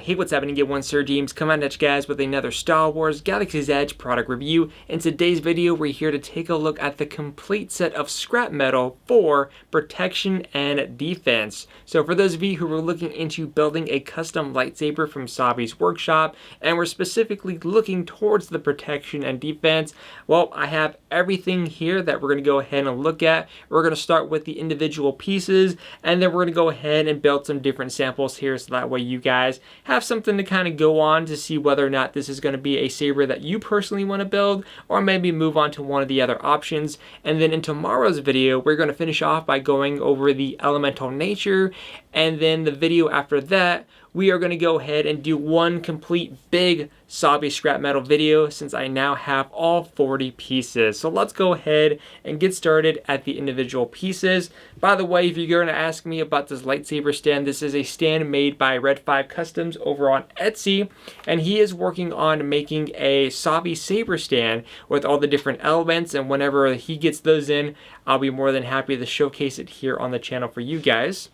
Hey, what's happening? Get one SirJames coming at you guys with another Star Wars Galaxy's Edge product review. In today's video, we're here to take a look at the complete set of scrap metal for protection and defense. So for those of you who are looking into building a custom lightsaber from Savi's workshop, and we're specifically looking towards the protection and defense, well, I have everything here that we're going to go ahead and look at. We're going to start with the individual pieces, and then we're going to go ahead and build some different samples here so that way you guys have something to kind of go on to see whether or not this is going to be a saber that you personally want to build, or maybe move on to one of the other options. And then in tomorrow's video, we're going to finish off by going over the elemental nature, and then the video after that, we are going to go ahead and do one complete big Savi scrap metal video since I now have all 40 pieces. So let's go ahead and get started at the individual pieces. By the way, if you're going to ask me about this lightsaber stand, this is a stand made by Red 5 Customs over on Etsy, and he is working on making a Savi saber stand with all the different elements, and whenever he gets those in, I'll be more than happy to showcase it here on the channel for you guys.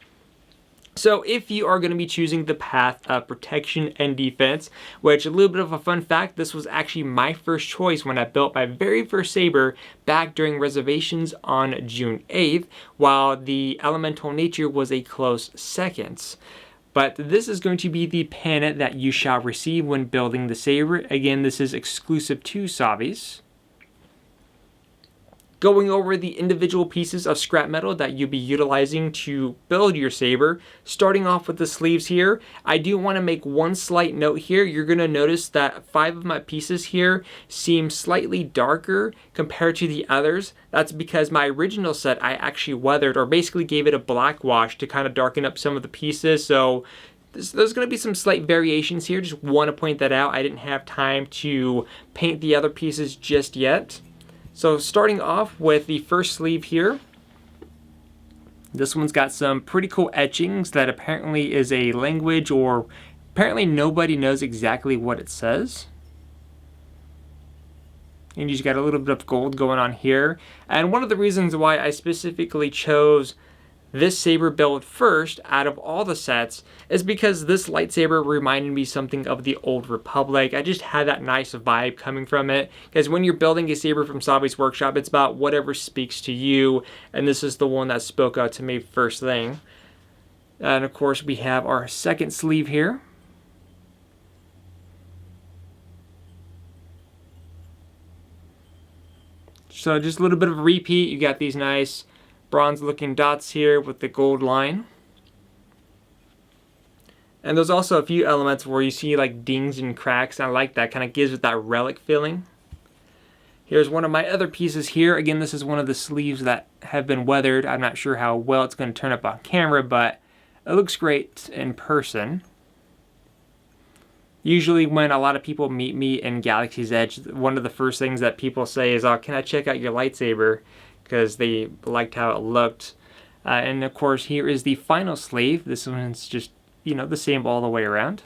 So if you are going to be choosing the path of protection and defense, which a little bit of a fun fact, this was actually my first choice when I built my very first saber back during reservations on June 8th, while the elemental nature was a close second. But this is going to be the pin that you shall receive when building the saber. Again, this is exclusive to Savi's. Going over the individual pieces of scrap metal that you'll be utilizing to build your saber. Starting off with the sleeves here, I do want to make one slight note here. You're going to notice that 5 of my pieces here seem slightly darker compared to the others. That's because my original set I actually weathered, or basically gave it a black wash to kind of darken up some of the pieces. So there's going to be some slight variations here. Just want to point that out. I didn't have time to paint the other pieces just yet. So starting off with the first sleeve here, this one's got some pretty cool etchings that apparently is a language, or apparently nobody knows exactly what it says. And you just got a little bit of gold going on here. And one of the reasons why I specifically chose this saber build first out of all the sets is because this lightsaber reminded me something of the Old Republic. I just had that nice vibe coming from it, because when you're building a saber from Savi's workshop, it's about whatever speaks to you, and this is the one that spoke out to me first thing. And of course we have our second sleeve here. So just a little bit of a repeat. You got these nice bronze looking dots here with the gold line. And there's also a few elements where you see like dings and cracks, and I like that. Kind of gives it that relic feeling. Here's one of my other pieces here. Again, this is one of the sleeves that have been weathered. I'm not sure how well it's going to turn up on camera, but it looks great in person. Usually when a lot of people meet me in Galaxy's Edge, one of the first things that people say is, "Oh, can I check out your lightsaber?" because they liked how it looked. And of course, here is the final sleeve. This one's just, you know, the same all the way around.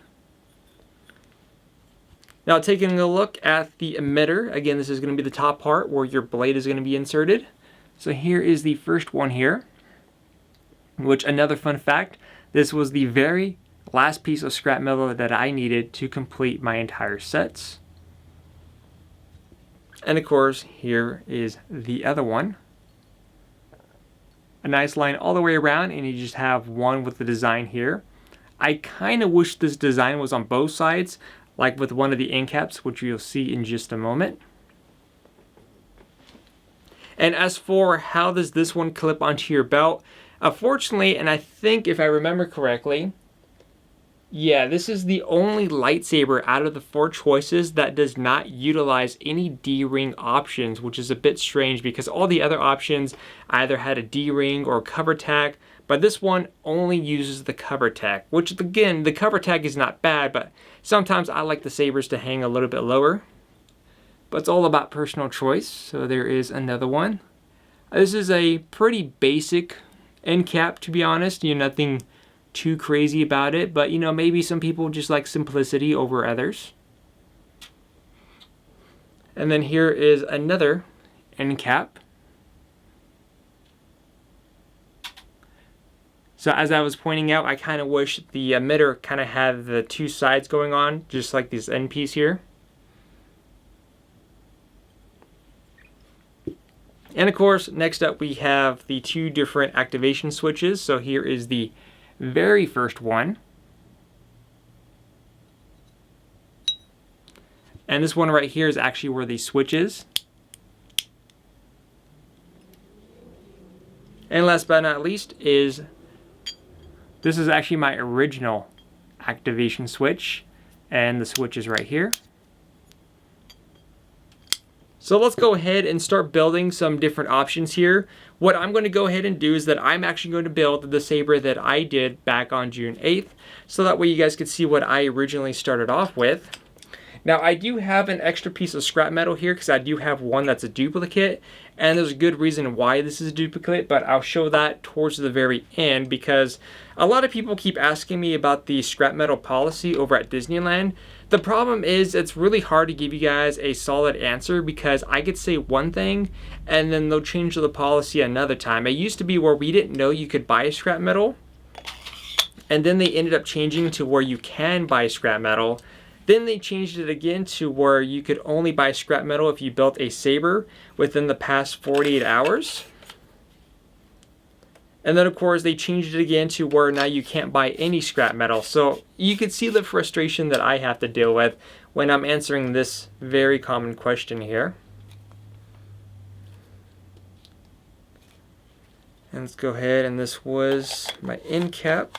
Now, taking a look at the emitter, again, this is going to be the top part where your blade is going to be inserted. So here is the first one here, which, another fun fact, this was the very last piece of scrap metal that I needed to complete my entire sets. And of course, here is the other one. A nice line all the way around, and you just have one with the design here. I kind of wish this design was on both sides, like with one of the end caps, which you'll see in just a moment. And as for how does this one clip onto your belt, unfortunately, and I think if I remember correctly, yeah, this is the only lightsaber out of the 4 choices that does not utilize any D-ring options, which is a bit strange because all the other options either had a D-ring or cover tack, but this one only uses the cover tack, which again, the cover tack is not bad, but sometimes I like the sabers to hang a little bit lower. But it's all about personal choice. So there is another one. This is a pretty basic end cap, to be honest. You know, nothing too crazy about it, but you know, maybe some people just like simplicity over others. And then here is another end cap. So as I was pointing out, I kind of wish the emitter kind of had the two sides going on, just like this end piece here. And of course, next up we have the two different activation switches. So here is the very first one. And this one right here is actually where the switch is. And last but not least is, this is actually my original activation switch, and the switch is right here. So let's go ahead and start building some different options here. What I'm going to go ahead and do is that I'm actually going to build the saber that I did back on June 8th, so that way you guys could see what I originally started off with. Now I do have an extra piece of scrap metal here because I do have one that's a duplicate, and there's a good reason why this is a duplicate, but I'll show that towards the very end because a lot of people keep asking me about the scrap metal policy over at Disneyland. The problem is it's really hard to give you guys a solid answer because I could say one thing and then they'll change the policy another time. It used to be where we didn't know you could buy scrap metal, and then they ended up changing to where you can buy scrap metal. Then they changed it again to where you could only buy scrap metal if you built a saber within the past 48 hours. And then of course they changed it again to where now you can't buy any scrap metal. So you could see the frustration that I have to deal with when I'm answering this very common question here. And let's go ahead, and this was my end cap.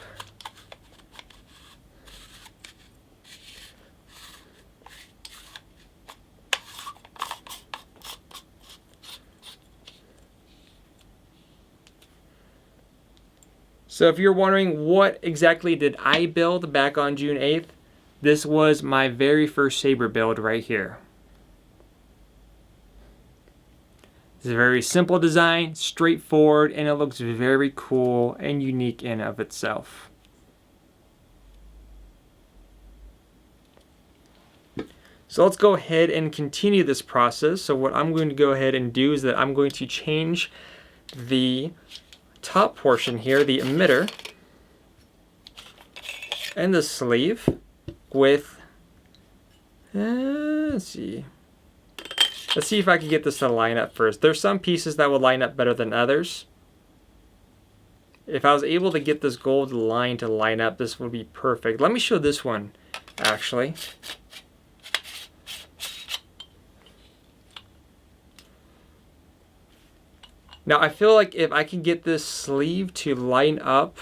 So if you're wondering what exactly did I build back on June 8th, this was my very first saber build right here. It's a very simple design, straightforward, and it looks very cool and unique in of itself. So let's go ahead and continue this process. So what I'm going to go ahead and do is that I'm going to change the top portion here, the emitter, and the sleeve with, let's see if I can get this to line up first. There's some pieces that will line up better than others. If I was able to get this gold line to line up, this would be perfect. Let me show this one actually. Now I feel like if I can get this sleeve to line up,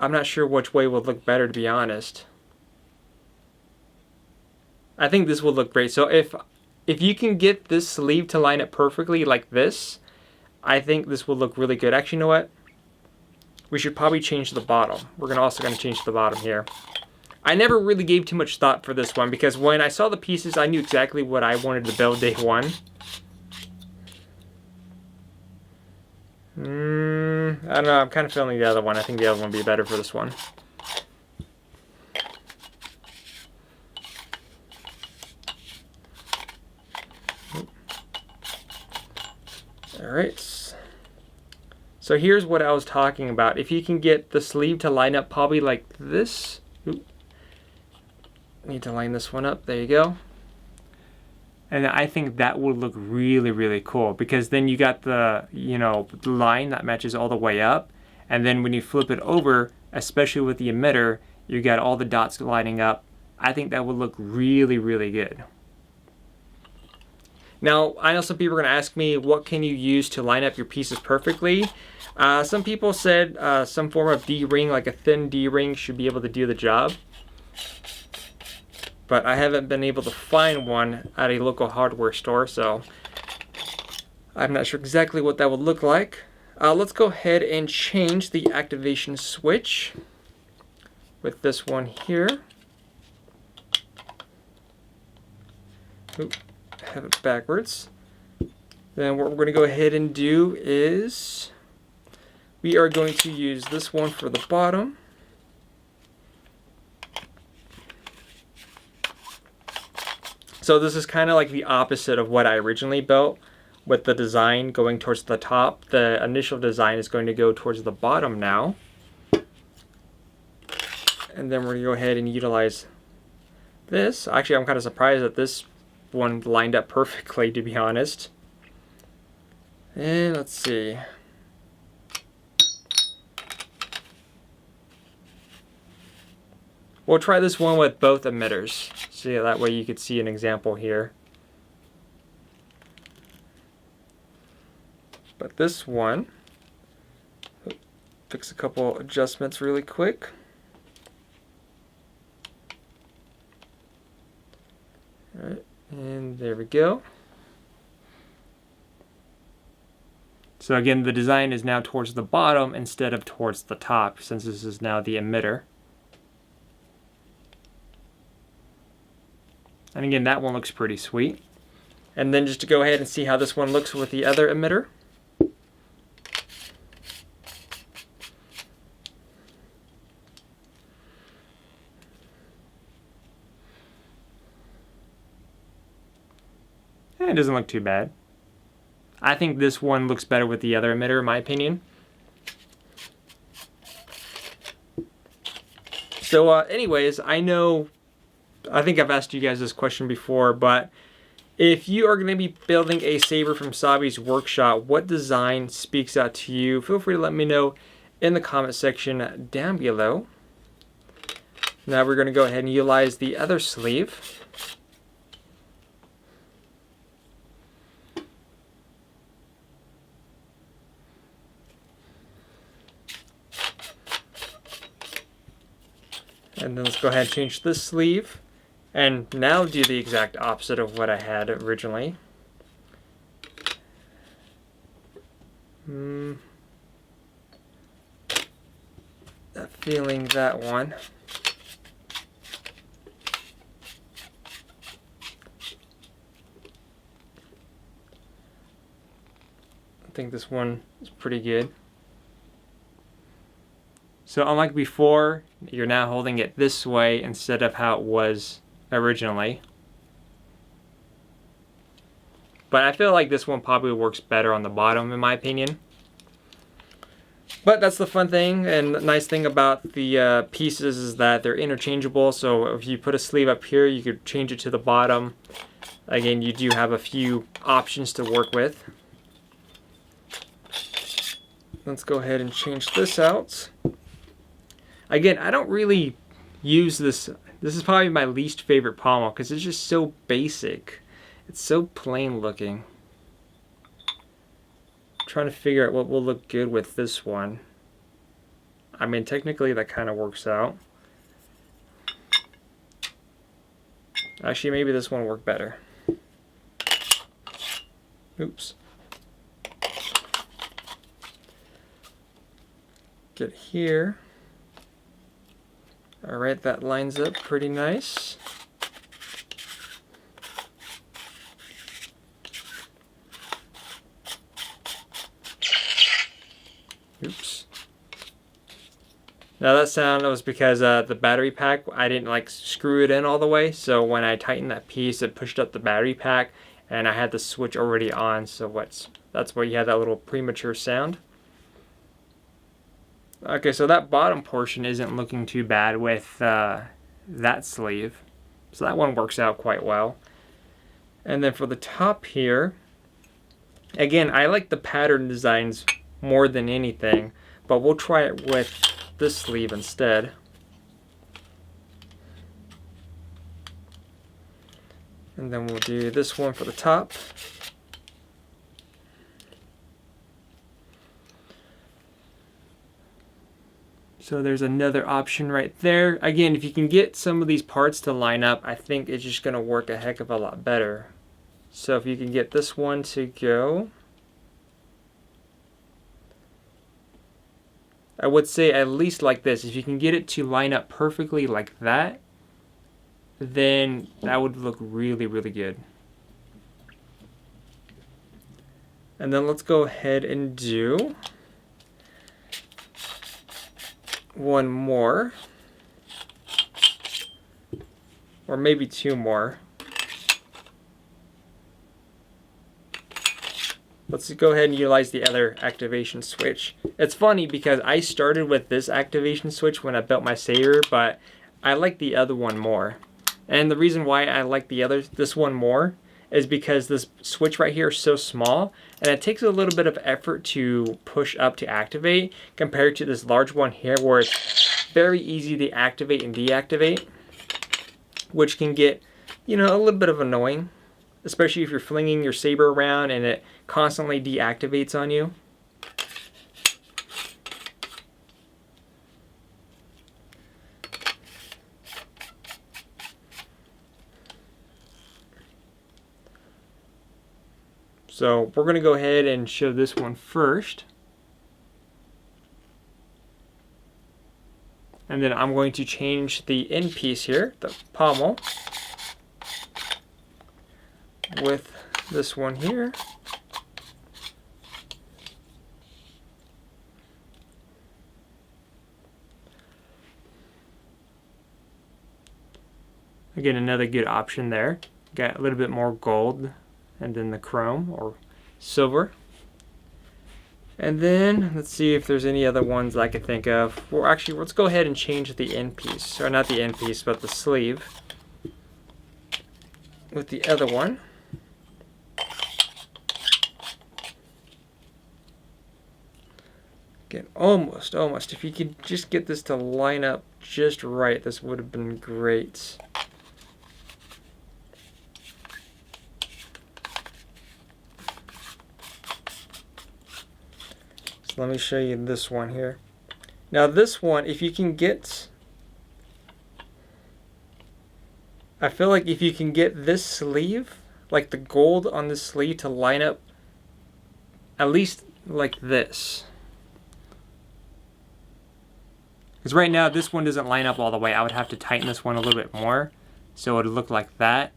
I'm not sure which way would look better, to be honest. I think this will look great. So if you can get this sleeve to line up perfectly like this, I think this will look really good. Actually, you know what? We should probably change the bottom. We're also going to change the bottom here. I never really gave too much thought for this one because when I saw the pieces, I knew exactly what I wanted to build day one. I don't know, I'm kind of feeling the other one. I think the other one would be better for this one. Alright. So here's what I was talking about. If you can get the sleeve to line up probably like this. Oop. Need to line this one up. There you go. And I think that would look really, really cool because then you got the, the line that matches all the way up. And then when you flip it over, especially with the emitter, you got all the dots lining up. I think that would look really, really good. Now, I know some people are going to ask me, what can you use to line up your pieces perfectly? Some people said some form of D-ring, like a thin D-ring, should be able to do the job. But I haven't been able to find one at a local hardware store, so I'm not sure exactly what that would look like. Let's go ahead and change the activation switch with this one here. Oop, have it backwards. Then what we're going to go ahead and do is we are going to use this one for the bottom. So this is kind of like the opposite of what I originally built. with the design going towards the top. The initial design is going to go towards the bottom now. And then we're going to go ahead and utilize this. Actually, I'm kind of surprised that this one lined up perfectly, to be honest. And let's see. We'll try this one with both emitters. See, that way you could see an example here. But this one, fix a couple adjustments really quick. All right, and there we go. So again, the design is now towards the bottom instead of towards the top, since this is now the emitter. And again, that one looks pretty sweet. And then just to go ahead and see how this one looks with the other emitter. It doesn't look too bad. I think this one looks better with the other emitter, in my opinion. So anyways, I think I've asked you guys this question before, but if you are going to be building a saber from Savi's workshop, what design speaks out to you? Feel free to let me know in the comment section down below. Now we're going to go ahead and utilize the other sleeve. And then let's go ahead and change this sleeve. And now do the exact opposite of what I had originally. Not feeling that one. I think this one is pretty good. So unlike before, you're now holding it this way instead of how it was originally. But I feel like this one probably works better on the bottom, in my opinion. But that's the fun thing and the nice thing about the pieces is that they're interchangeable. So if you put a sleeve up here, you could change it to the bottom. Again, you do have a few options to work with. Let's go ahead and change this out. Again, I don't really use this. This is probably my least favorite pommel because it's just so basic. It's so plain looking. I'm trying to figure out what will look good with this one. I mean, technically that kind of works out. Actually, maybe this one will work better. Oops. Get here. Alright, that lines up pretty nice. Oops. Now that sound was because the battery pack, I didn't like screw it in all the way, so when I tightened that piece it pushed up the battery pack and I had the switch already on, so that's why you had that little premature sound. Okay, so that bottom portion isn't looking too bad with that sleeve. So that one works out quite well. And then for the top here, again, I like the pattern designs more than anything, but we'll try it with this sleeve instead. And then we'll do this one for the top. So there's another option right there. Again, if you can get some of these parts to line up, I think it's just going to work a heck of a lot better. So if you can get this one to go, I would say at least like this. If you can get it to line up perfectly like that, then that would look really, really good. And then let's go ahead and do one more, or maybe two more. let's go ahead and utilize the other activation switch. It's funny because I started with this activation switch when I built my saber, but I like the other one more. And the reason why I like this one more is because this switch right here is so small, and it takes a little bit of effort to push up to activate compared to this large one here where it's very easy to activate and deactivate, which can get, you know, a little bit of annoying, especially if you're flinging your saber around and it constantly deactivates on you. So we're going to go ahead and show this one first. And then I'm going to change the end piece here, the pommel, with this one here. Again, another good option there. Got a little bit more gold and then the chrome or silver. And then let's see if there's any other ones I could think of. Well, actually, let's go ahead and change the end piece, or not the end piece, but the sleeve with the other one. Again, almost. If you could just get this to line up just right, this would have been great. So let me show you this one here. Now this one, if you can get, I feel like if you can get this sleeve, like the gold on this sleeve to line up at least like this. Because right now this one doesn't line up all the way. I would have to tighten this one a little bit more so it would look like that.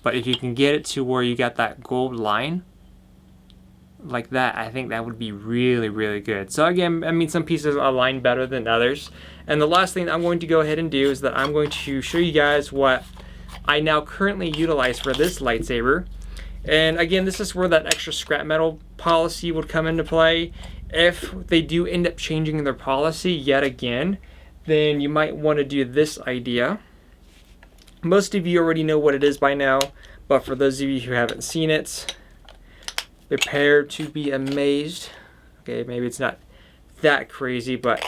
But if you can get it to where you got that gold line like that, I think that would be really, really good. So again, I mean, some pieces align better than others. And the last thing I'm going to go ahead and do is that I'm going to show you guys what I now currently utilize for this lightsaber. And again, this is where that extra scrap metal policy would come into play. If they do end up changing their policy yet again, then you might want to do this idea. Most of you already know what it is by now, but for those of you who haven't seen it, prepare to be amazed. Okay, maybe it's not that crazy, but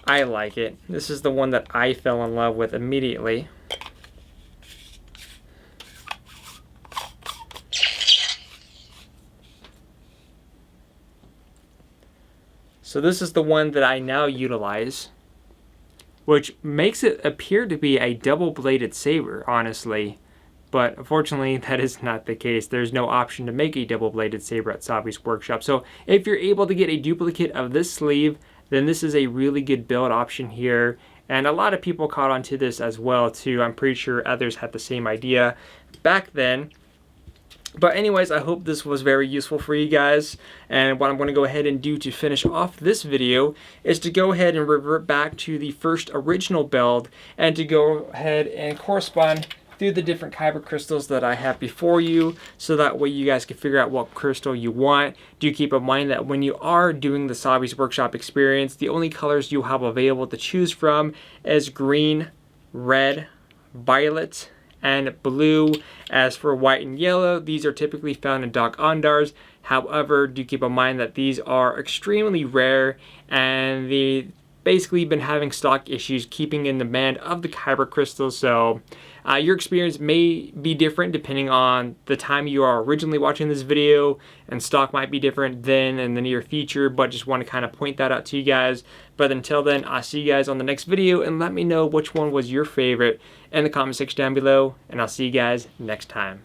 I like it. This is the one that I fell in love with immediately. So this is the one that I now utilize, which makes it appear to be a double-bladed saber, honestly. But unfortunately, that is not the case. There's no option to make a double-bladed saber at Savi's workshop. So if you're able to get a duplicate of this sleeve, then this is a really good build option here. And a lot of people caught on to this as well too. I'm pretty sure others had the same idea back then. But anyways, I hope this was very useful for you guys. And what I'm going to go ahead and do to finish off this video is to go ahead and revert back to the first original build and to go ahead and correspond through the different kyber crystals that I have before you, so that way you guys can figure out what crystal you want. Do keep in mind that when you are doing the Savi's Workshop experience, the only colors you have available to choose from is green, red, violet, and blue. As for white and yellow, these are typically found in Doc Ondars. However, do keep in mind that these are extremely rare, and they basically been having stock issues keeping in demand of the kyber crystals. So your experience may be different depending on the time you are originally watching this video, and stock might be different then in the near future, but just want to kind of point that out to you guys. But until then, I'll see you guys on the next video, and let me know which one was your favorite in the comment section down below, and I'll see you guys next time.